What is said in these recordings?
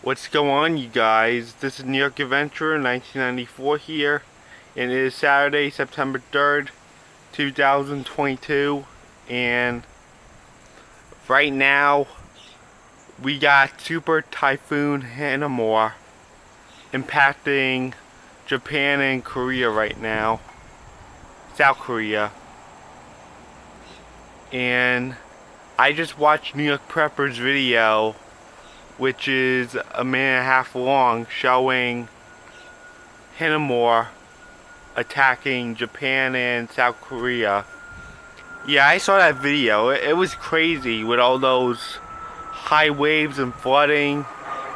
What's going on, you guys? This is New York Adventure 1994 here, and it is Saturday, September 3rd, 2022, and right now we got Super Typhoon Hinnamnor impacting Japan and Korea right now, South Korea, and I just watched New York Prepper's video, which is a minute and a half long, showing Hinnamnor attacking Japan and South Korea. Yeah, I saw that video. It was crazy with all those high waves and flooding,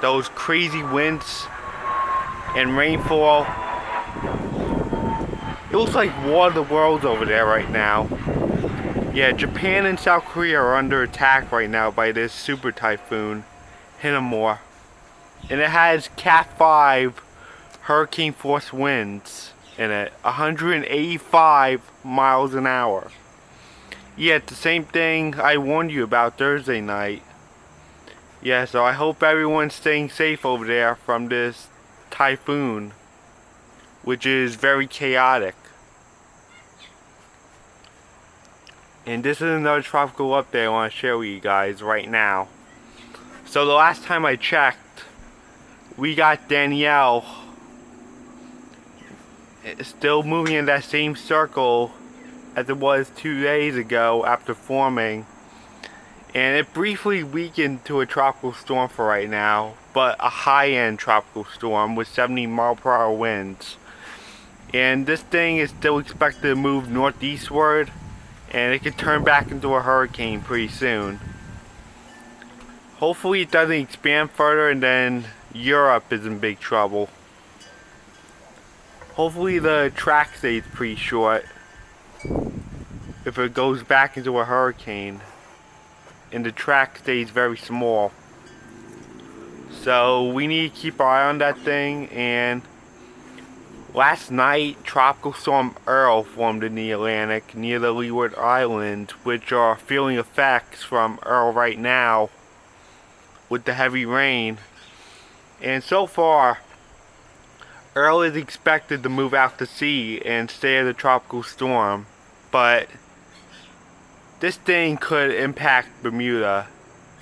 those crazy winds and rainfall. It looks like War of the Worlds over there right now. Yeah, Japan and South Korea are under attack right now by this super typhoon, Hinnamnor. And it has Cat 5 hurricane force winds in it, 185 miles an hour. Yeah, it's the same thing I warned you about Thursday night. Yeah, so I hope everyone's staying safe over there from this typhoon, which is very chaotic. And this is another tropical update I want to share with you guys right now. So the last time I checked, we got Danielle still moving in that same circle as it was 2 days ago after forming. And it briefly weakened to a tropical storm for right now, but a high-end tropical storm with 70-mile-per-hour winds. And this thing is still expected to move northeastward, and it could turn back into a hurricane pretty soon. Hopefully it doesn't expand further and then Europe is in big trouble. Hopefully the track stays pretty short if it goes back into a hurricane, and the track stays very small. So we need to keep our eye on that thing. And last night, Tropical Storm Earl formed in the Atlantic near the Leeward Islands, which are feeling effects from Earl right now with the heavy rain. And so far, Earl is expected to move out to sea and stay as a tropical storm, but this thing could impact Bermuda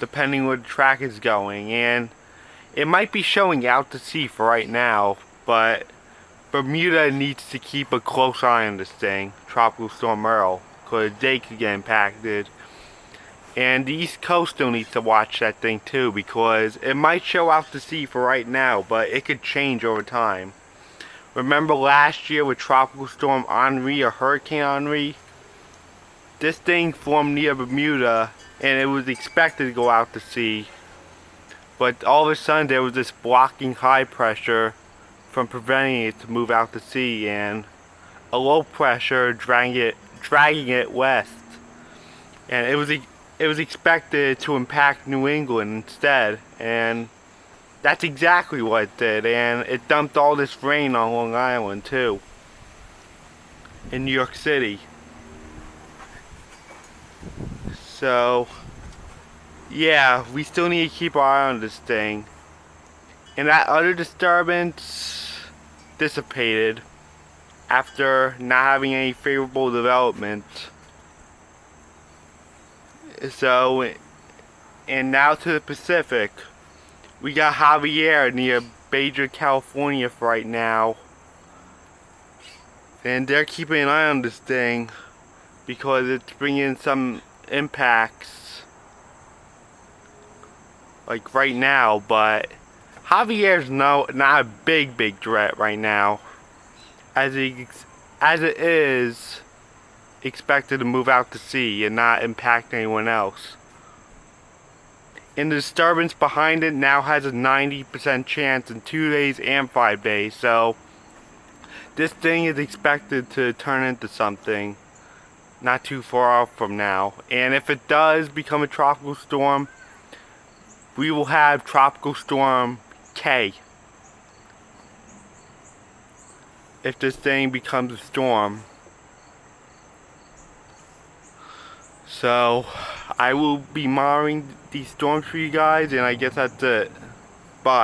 depending where the track is going, and it might be showing out to sea for right now, but Bermuda needs to keep a close eye on this thing, Tropical Storm Earl, because they could get impacted. And the East Coast still needs to watch that thing too, because it might show out to sea for right now, but it could change over time. Remember last year with Tropical Storm Henri or Hurricane Henri? This thing formed near Bermuda and it was expected to go out to sea. But all of a sudden there was this blocking high pressure from preventing it to move out to sea, and a low pressure dragging it west. And it was expected to impact New England instead, and that's exactly what it did. And it dumped all this rain on Long Island too, in New York City. So yeah, we still need to keep our eye on this thing. And that other disturbance dissipated after not having any favorable development. So, and now to the Pacific. We got Javier near Baja, California for right now. And they're keeping an eye on this thing because it's bringing some impacts like right now, but Javier's not a big threat right now, as it is expected to move out to sea and not impact anyone else. And the disturbance behind it now has a 90% chance in 2 days and 5 days, so this thing is expected to turn into something not too far off from now. And if it does become a tropical storm, we will have Tropical Storm K if this thing becomes a storm. So I will be monitoring these storms for you guys, and I guess that's it. Bye.